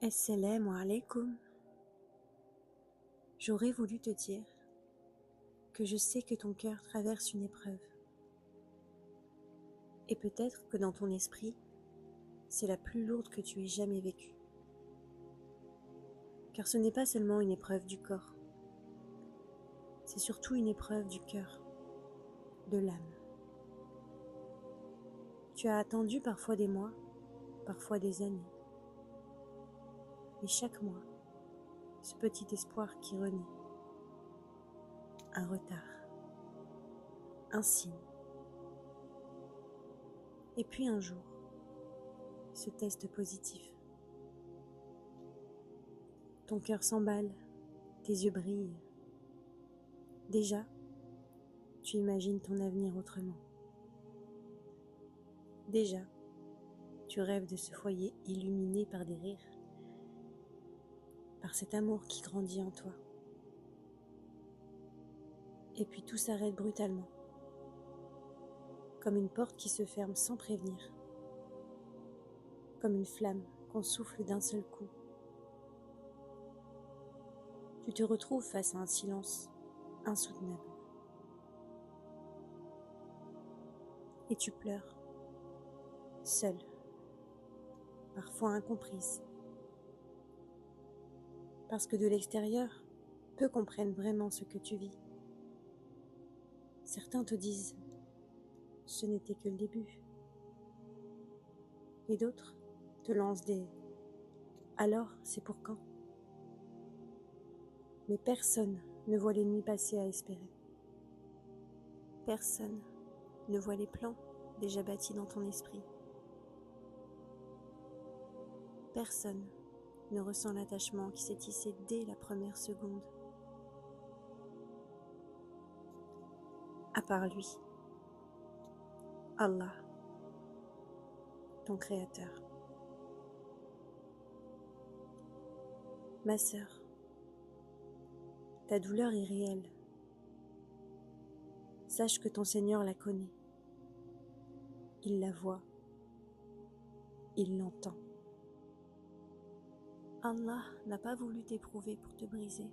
Assalamu alaikum. J'aurais voulu te dire que je sais que ton cœur traverse une épreuve. Et peut-être que dans ton esprit, c'est la plus lourde que tu aies jamais vécue. Car ce n'est pas seulement une épreuve du corps, c'est surtout une épreuve du cœur, de l'âme. Tu as attendu parfois des mois, parfois des années. Et chaque mois, ce petit espoir qui renaît. Un retard, un signe. Et puis un jour, ce test positif. Ton cœur s'emballe, tes yeux brillent. Déjà, tu imagines ton avenir autrement. Déjà, tu rêves de ce foyer illuminé par des rires, par cet amour qui grandit en toi. Et puis tout s'arrête brutalement, comme une porte qui se ferme sans prévenir, comme une flamme qu'on souffle d'un seul coup. Tu te retrouves face à un silence insoutenable. Et tu pleures, seule, parfois incomprise. Parce que de l'extérieur, peu comprennent vraiment ce que tu vis. Certains te disent, ce n'était que le début. Et d'autres te lancent des « alors, c'est pour quand ?» Mais personne ne voit les nuits passées à espérer. Personne ne voit les plans déjà bâtis dans ton esprit. Personne ne ressent l'attachement qui s'est tissé dès la première seconde. À part lui, Allah, ton Créateur. Ma sœur, ta douleur est réelle. Sache que ton Seigneur la connaît. Il la voit. Il l'entend. Allah n'a pas voulu t'éprouver pour te briser.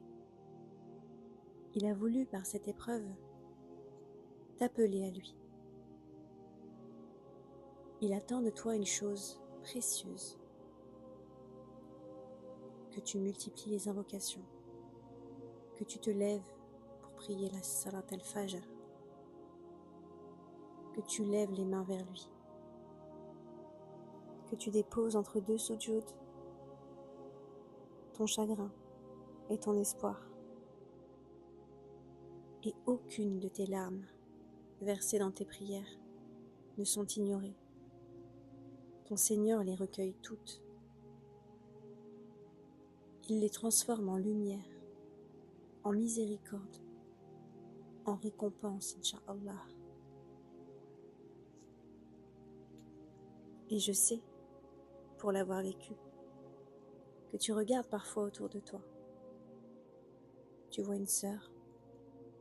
Il a voulu, par cette épreuve, t'appeler à lui. Il attend de toi une chose précieuse, que tu multiplies les invocations, que tu te lèves pour prier la Salat al-Fajr, que tu lèves les mains vers lui, que tu déposes entre deux soujouds ton chagrin et ton espoir, et aucune de tes larmes versées dans tes prières ne sont ignorées. Ton Seigneur les recueille toutes. Il les transforme en lumière, en miséricorde, en récompense, Inch'Allah. Et je sais, pour l'avoir vécu, que tu regardes parfois autour de toi. Tu vois une sœur,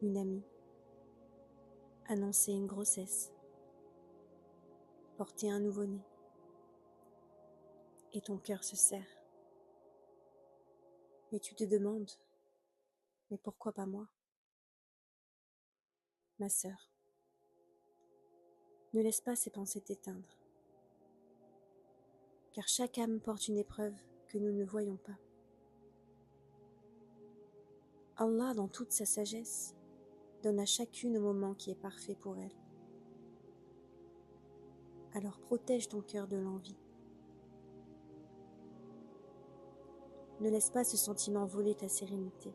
une amie, annoncer une grossesse, porter un nouveau-né, et ton cœur se serre. Et tu te demandes, mais pourquoi pas moi? Ma sœur, ne laisse pas ces pensées t'éteindre, car chaque âme porte une épreuve que nous ne voyons pas. Allah, dans toute sa sagesse, donne à chacune au moment qui est parfait pour elle. Alors protège ton cœur de l'envie. Ne laisse pas ce sentiment voler ta sérénité.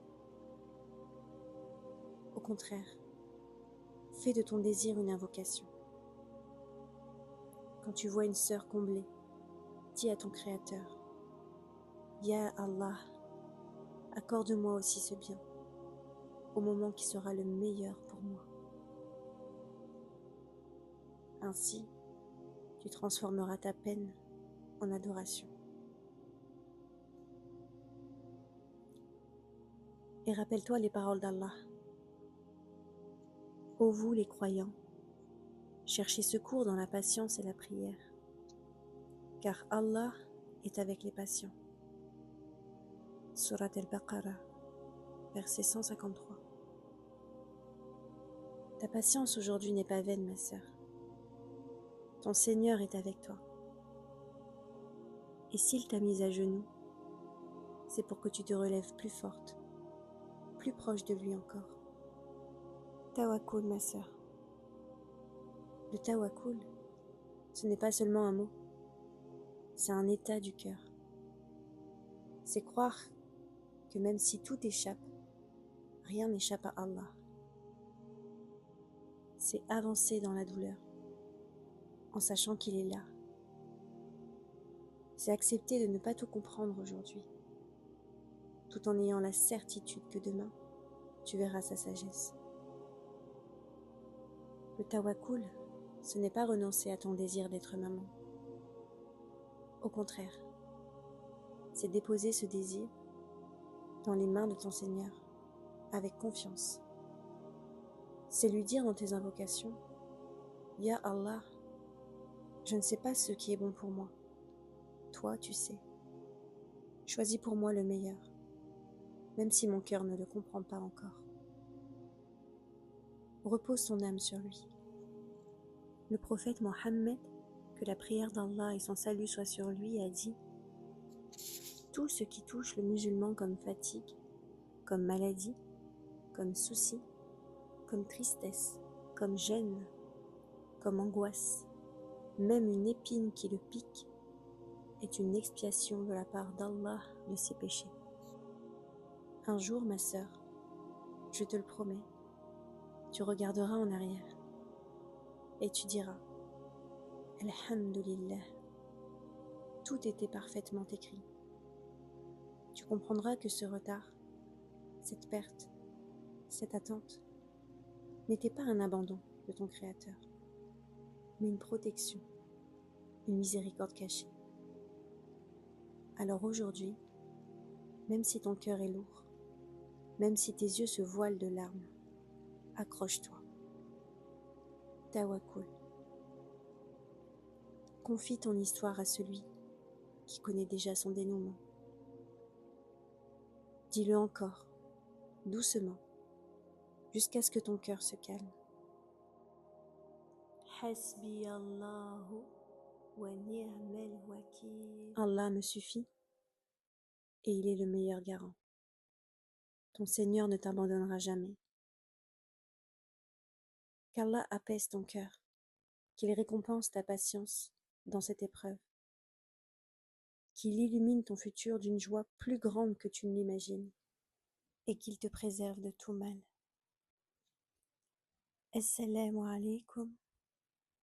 Au contraire, fais de ton désir une invocation. Quand tu vois une sœur comblée, dis à ton Créateur, « Ya Allah, accorde-moi aussi ce bien, au moment qui sera le meilleur pour moi. » Ainsi, tu transformeras ta peine en adoration. Et rappelle-toi les paroles d'Allah. Ô vous les croyants, cherchez secours dans la patience et la prière, car Allah est avec les patients. Surat al-Baqarah, verset 153. Ta patience aujourd'hui n'est pas vaine, ma sœur. Ton Seigneur est avec toi. Et s'il t'a mise à genoux, c'est pour que tu te relèves plus forte, plus proche de lui encore. Tawakkul, ma sœur. Le tawakkul, ce n'est pas seulement un mot, c'est un état du cœur. C'est croire que même si tout échappe, rien n'échappe à Allah. C'est avancer dans la douleur, en sachant qu'il est là. C'est accepter de ne pas tout comprendre aujourd'hui, tout en ayant la certitude que demain, tu verras sa sagesse. Le tawakkul, ce n'est pas renoncer à ton désir d'être maman. Au contraire, c'est déposer ce désir dans les mains de ton Seigneur, avec confiance. C'est lui dire dans tes invocations, « Ya Allah, je ne sais pas ce qui est bon pour moi. Toi, tu sais. Choisis pour moi le meilleur, même si mon cœur ne le comprend pas encore. » Repose ton âme sur lui. Le prophète Mohammed, que la prière d'Allah et son salut soient sur lui, a dit « Tout ce qui touche le musulman comme fatigue, comme maladie, comme souci, comme tristesse, comme gêne, comme angoisse, même une épine qui le pique, est une expiation de la part d'Allah de ses péchés. Un jour, ma sœur, je te le promets, tu regarderas en arrière et tu diras « Alhamdulillah ». Tout était parfaitement écrit. Tu comprendras que ce retard, cette perte, cette attente, n'était pas un abandon de ton Créateur, mais une protection, une miséricorde cachée. Alors aujourd'hui, même si ton cœur est lourd, même si tes yeux se voilent de larmes, accroche-toi. Tawakkul. Confie ton histoire à celui qui connaît déjà son dénouement. Dis-le encore, doucement, jusqu'à ce que ton cœur se calme. Hasbi Allahu wa ni'mal wakil. Allah me suffit et il est le meilleur garant. Ton Seigneur ne t'abandonnera jamais. Qu'Allah apaise ton cœur, qu'il récompense ta patience dans cette épreuve, qu'il illumine ton futur d'une joie plus grande que tu ne l'imagines et qu'il te préserve de tout mal. Assalamu alaikum